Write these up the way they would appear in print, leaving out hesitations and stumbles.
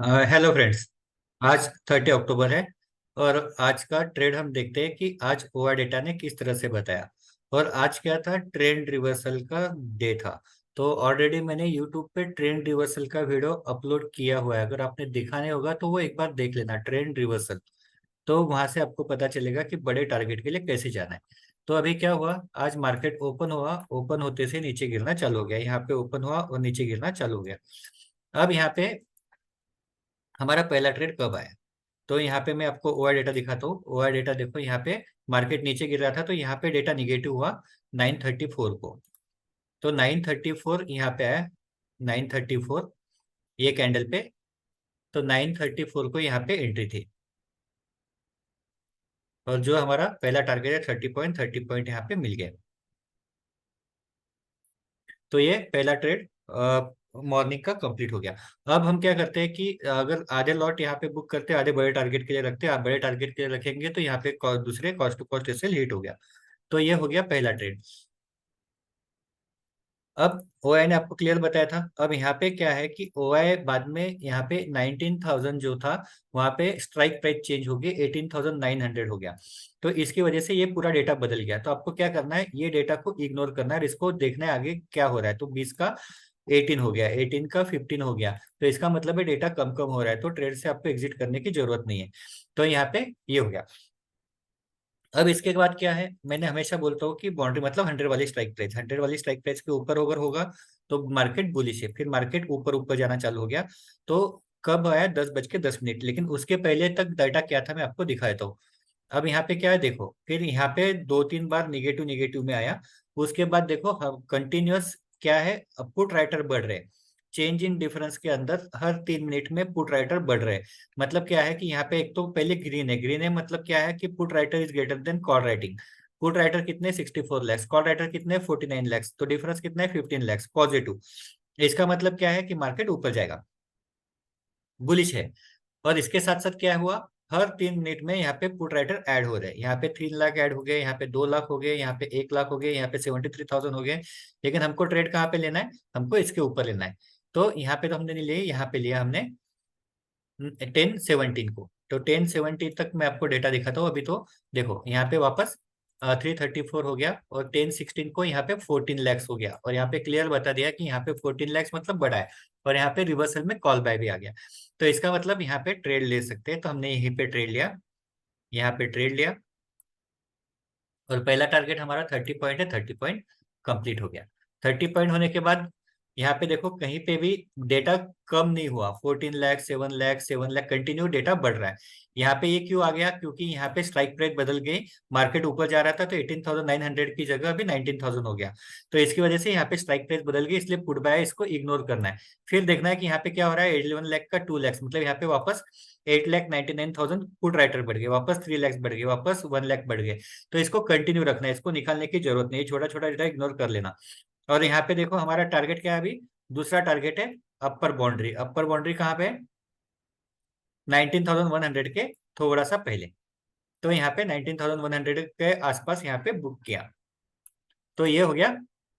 Hello friends. आज 30 अक्टूबर है और आज का ट्रेड हम देखते हैं कि आज ओआ डेटा ने किस तरह से बताया। और आज क्या था, ट्रेंड रिवर्सल का डे था। तो ऑलरेडी मैंने यूट्यूब पे ट्रेंड रिवर्सल का वीडियो अपलोड किया हुआ है, अगर आपने देखा नहीं होगा तो वो एक बार देख लेना, ट्रेंड रिवर्सल। तो वहां से आपको पता चलेगा कि बड़े टारगेट के लिए कैसे जाना है। तो अभी क्या हुआ, आज मार्केट ओपन हुआ, ओपन होते से नीचे गिरना चालू हो गया, यहाँ पे ओपन हुआ और नीचे गिरना चालू हो गया। अब यहाँ पे हमारा पहला ट्रेड कब आया, तो यहाँ पे मैं आपको ओआर डेटा दिखाता हूँ। ओआर डेटा देखो, यहाँ पे मार्केट नीचे गिर रहा था तो यहाँ पे डेटा निगेटिव हुआ 934 को। तो 934 यहाँ पे आया, 934 ये कैंडल पे। तो 934 को यहाँ पे एंट्री थी, और जो हमारा पहला टारगेट है 30 पॉइंट, 30 पॉइंट यहाँ पे मिल गया। तो ये पहला ट्रेड मॉर्निंग का कंप्लीट हो गया। अब हम क्या करते हैं कि अगर आधे लॉट यहाँ पे बुक करते हैं, आधे बड़े टारगेट के लिए रखते हैं, आप बड़े टारगेट के लिए रखेंगे तो यहाँ पे दूसरे cost to cost sell hit हो गया। तो ये हो गया पहला ट्रेड। अब ओआई ने आपको क्लियर बताया था। अब यहाँ पे क्या है कि ओआई बाद में यहाँ पे 19,000 जो था, वहां पे स्ट्राइक प्राइस चेंज हो गई, 18,900 हो गया। तो इसकी वजह से ये पूरा डेटा बदल गया। तो आपको क्या करना है, ये डेटा को इग्नोर करना है और इसको देखना है आगे क्या हो रहा है। तो 20 का 18 हो गया, 18 का 15 हो गया, तो इसका मतलब है डेटा कम कम हो रहा है, तो ट्रेड से आपको एग्जिट करने की जरूरत नहीं है। तो यहाँ पे ये हो गया। अब इसके बाद क्या है, मैंने हमेशा बोलता हूँ कि बाउंड्री मतलब 100 वाली स्ट्राइक प्राइस, 100 वाली स्ट्राइक प्राइस के ऊपर अगर होगा तो मार्केट बुलिश है, फिर मार्केट ऊपर ऊपर जाना चालू हो गया। तो कब आया, 10:10, लेकिन उसके पहले तक डाटा क्या था मैं आपको दिखाता हूँ। अब यहाँ पे क्या है देखो, फिर यहाँ पे दो तीन बार निगेटिव निगेटिव में आया। उसके बाद देखो कंटिन्यूअस क्या है, पुट राइटर बढ़ रहे, चेंज इन डिफरेंस के अंदर हर 3 मिनट में पुट राइटर बढ़ रहे। मतलब क्या है कि यहाँ पे एक तो पहले ग्रीन है, ग्रीन है मतलब क्या है कि put writer is greater than call writing. Put writer कितने 64 लैक्स, कॉल राइटर कितने 49 लैक्स, तो डिफरेंस कितना है 15 लैक्स पॉजिटिव। इसका मतलब क्या है कि मार्केट ऊपर जाएगा, बुलिश है। और इसके साथ साथ क्या हुआ, हर 3 मिनट में यहाँ पे पुट राइटर ऐड हो रहे हैं। यहाँ पे 3 लाख ऐड हो गए, यहाँ पे 2 लाख हो गए, यहाँ पे 1 लाख हो गए, यहाँ पे 73,000 हो गए। लेकिन हमको ट्रेड कहाँ पे लेना है, हमको इसके ऊपर लेना है। तो यहाँ पे तो हमने नहीं लिए, यहाँ पे लिया हमने 1017 को। तो 1017 तक मैं आपको डेटा दिखाता हूँ अभी। तो देखो यहाँ पे वापस 334 हो गया, और 1016 को यहाँ पे 14 लैक्स हो गया, और यहाँ पे क्लियर बता दिया कि यहाँ पे 14 लैक्स मतलब बड़ा है। और यहाँ पे रिवर्सल में कॉल बाय भी आ गया। तो इसका मतलब यहाँ पे ट्रेड ले सकते हैं, तो हमने यहीं पे ट्रेड लिया, यहाँ पे ट्रेड लिया। और पहला टारगेट हमारा 30 पॉइंट है, 30 पॉइंट कंप्लीट हो गया। 30 पॉइंट होने के बाद यहाँ पे देखो कहीं पे भी डेटा कम नहीं हुआ, 14 लैख, 7 लैख, 7 लैख, कंटिन्यू डेटा बढ़ रहा है। यहाँ पे ये क्यों आ गया, क्योंकि यहाँ पे स्ट्राइक प्राइस बदल गई, मार्केट ऊपर जा रहा था तो 18,900 की जगह अभी 19,000 हो गया। तो इसकी वजह से यहाँ पे स्ट्राइक प्राइस बदल गई, इसलिए पुट बाय इसको इग्नोर करना है। फिर देखना है कि यहाँ पे क्या हो रहा है, 11 लैख का 2 लैक्स, मतलब यहाँ पे वापस 8,99,000 पुट राइटर बढ़ गए, वापस 3 लैक्स बढ़ गए, वापस 1 लैख बढ़ गए। तो इसको कंटिन्यू रखना है, इसको निकालने की जरूरत नहीं है, छोटा छोटा डेटा इग्नोर कर लेना। और यहाँ पे देखो हमारा टारगेट क्या है अभी, दूसरा टारगेट है अपर बाउंड्री। अपर बाउंड्री कहाँ पे, 19,100 के थोड़ा सा पहले। तो यहाँ पे 19,100 के आसपास यहाँ पे बुक किया। तो ये हो गया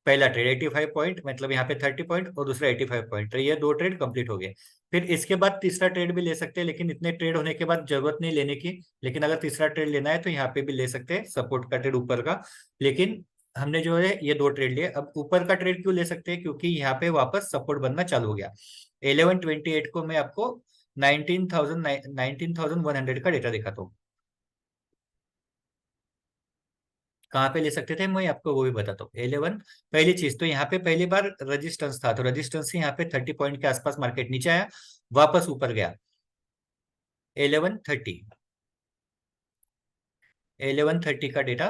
पहला ट्रेड, 85 पॉइंट, मतलब यहाँ पे 30 पॉइंट और दूसरा 85 पॉइंट, तो ये दो ट्रेड कंप्लीट हो गए। फिर इसके बाद तीसरा ट्रेड भी ले सकते हैं, लेकिन इतने ट्रेड होने के बाद जरूरत नहीं लेने की। लेकिन अगर तीसरा ट्रेड लेना है तो यहाँ पे भी ले सकते हैं, सपोर्ट का ट्रेड ऊपर का। लेकिन हमने जो है ये दो ट्रेड लिए। अब ऊपर का ट्रेड क्यों ले सकते हैं, क्योंकि यहाँ पे वापस सपोर्ट बनना चालू हो गया। 1128 को मैं आपको 19,100 का डेटा दिखाता हूँ। कहाँ पे ले सकते थे मैं आपको वो भी बताता हूँ। 11, पहली चीज तो यहाँ पे पहली बार रेजिस्टेंस था, तो रेजिस्टेंस से यहाँ पे 30 पॉइंट के आसपास मार्केट नीचे आया, वापस ऊपर गया। 1130, 1130 का डेटा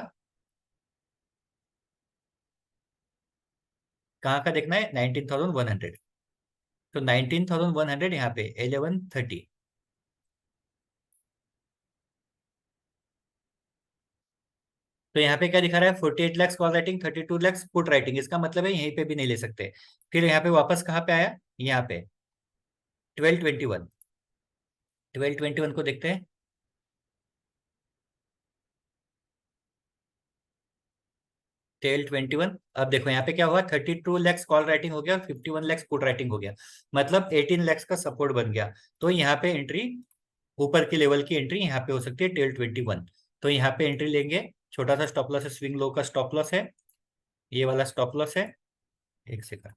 कहाँ का देखना है, 19,100। तो 19,100 यहाँ पे 1130। तो यहाँ पे क्या दिखा रहा है, 48 lakhs call writing, 32 lakhs put writing, इसका मतलब है यहीं पे भी नहीं ले सकते। फिर यहाँ पे वापस कहाँ पे आया, यहाँ पे 1221, 1221 को देखते हैं। टेल 21। अब देखो यहाँ पे क्या हुआ, 32 lakhs कॉल राइटिंग हो गया और 51 lakhs पुट राइटिंग हो गया, मतलब 18 lakhs का सपोर्ट बन गया। तो यहाँ पे एंट्री, ऊपर की लेवल की एंट्री यहाँ पे हो सकती है टेल 21। तो यहाँ पे एंट्री लेंगे, छोटा सा स्टॉप लॉस है, स्विंग लो का स्टॉप लॉस है, ये वाला स्टॉप लॉस है। एक सेकंड,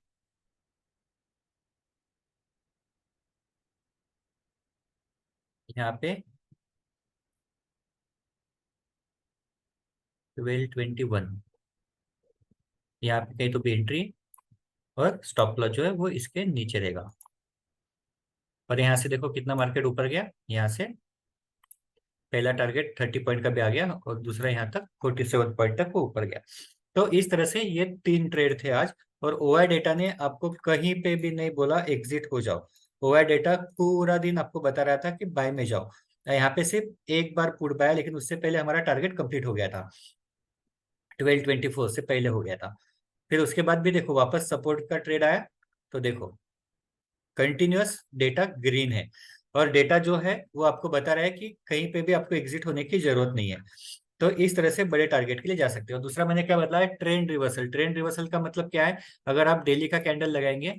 यहाँ पे 1221, यहाँ पे कहीं तो भी एंट्री, और स्टॉप लॉस जो है वो इसके नीचे रहेगा। और यहाँ से देखो कितना मार्केट ऊपर गया, यहाँ से पहला टारगेट 30 पॉइंट का भी आ गया और दूसरा यहाँ तक 47 पॉइंट तक वो ऊपर गया। तो इस तरह से ये 3 ट्रेड थे आज। और ओआई डेटा ने आपको कहीं पे भी नहीं बोला एग्जिट हो जाओ, ओआई डेटा पूरा दिन आपको बता रहा था कि बाय में जाओ। यहाँ पे सिर्फ एक बार पुट बाय, लेकिन उससे पहले हमारा टारगेट कंप्लीट हो गया था, 1224 से पहले हो गया था। फिर उसके बाद भी देखो वापस सपोर्ट का ट्रेड आया, तो देखो कंटिन्यूअस डेटा ग्रीन है, और डेटा जो है वो आपको बता रहा है कि कहीं पे भी आपको एग्जिट होने की जरूरत नहीं है। तो इस तरह से बड़े टारगेट के लिए जा सकते हो। दूसरा मैंने क्या बताया, ट्रेंड रिवर्सल। ट्रेंड रिवर्सल का मतलब क्या है, अगर आप डेली का कैंडल लगाएंगे,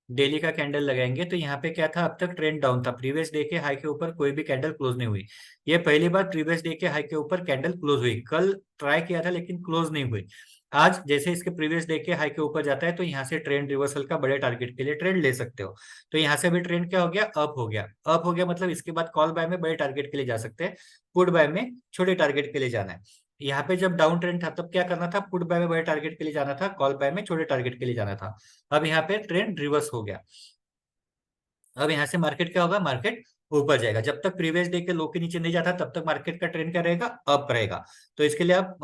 डेली का कैंडल लगाएंगे तो यहाँ पे क्या था, अब तक ट्रेंड डाउन था, प्रीवियस डे के हाई के ऊपर कोई भी कैंडल क्लोज नहीं हुई। ये पहली बार प्रीवियस डे के हाई के ऊपर कैंडल क्लोज हुई, कल ट्राई किया था लेकिन क्लोज नहीं हुई। आज जैसे इसके प्रीवियस डे के हाई के ऊपर जाता है तो यहाँ से ट्रेंड रिवर्सल का बड़े टारगेट के लिए ट्रेंड ले सकते हो। तो यहाँ से भी ट्रेंड क्या हो गया, अप हो गया। अप हो गया मतलब इसके बाद कॉल बाय में बड़े टारगेट के लिए जा सकते हैं, पुट बाय में छोटे टारगेट के लिए जाना है। यहाँ पे जब डाउन ट्रेंड था तब क्या करना था, पुट बाय में बड़े टारगेट के लिए जाना था, कॉल बाय में छोटे टारगेट के लिए जाना था। अब यहाँ पे ट्रेंड रिवर्स हो गया। अब यहाँ से मार्केट क्या होगा, मार्केट ऊपर जाएगा। जब तक प्रीवियस डे के लो के नीचे नहीं जाता तब तक मार्केट का ट्रेंड क्या रहेगा, अप रहेगा। तो इसके लिए आप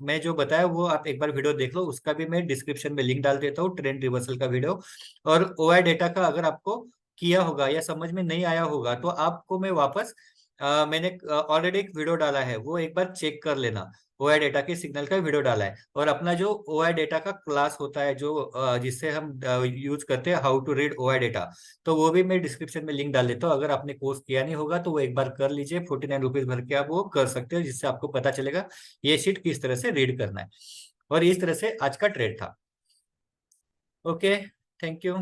मैं जो बताया वो आप एक बार वीडियो देख लो, उसका भी मैं डिस्क्रिप्शन में लिंक डाल देता हूँ, ट्रेंड रिवर्सल का वीडियो। और ओआई डेटा का अगर आपको किया होगा या समझ में नहीं आया होगा तो आपको मैं वापस मैंने ऑलरेडी एक वीडियो डाला है, वो एक बार चेक कर लेना। ओआई डेटा के सिग्नल का वीडियो डाला है, और अपना जो ओआई डेटा का क्लास होता है जो जिससे हम यूज करते हैं, how to read OI data, तो वो भी मैं डिस्क्रिप्शन में लिंक डाल देता हूँ। अगर आपने कोर्स किया नहीं होगा तो वो एक बार कर लीजिए, 49 रुपीज भर के आप वो कर सकते हो, जिससे आपको पता चलेगा ये शीट किस तरह से रीड करना है। और इस तरह से आज का ट्रेड था। Okay, thank you.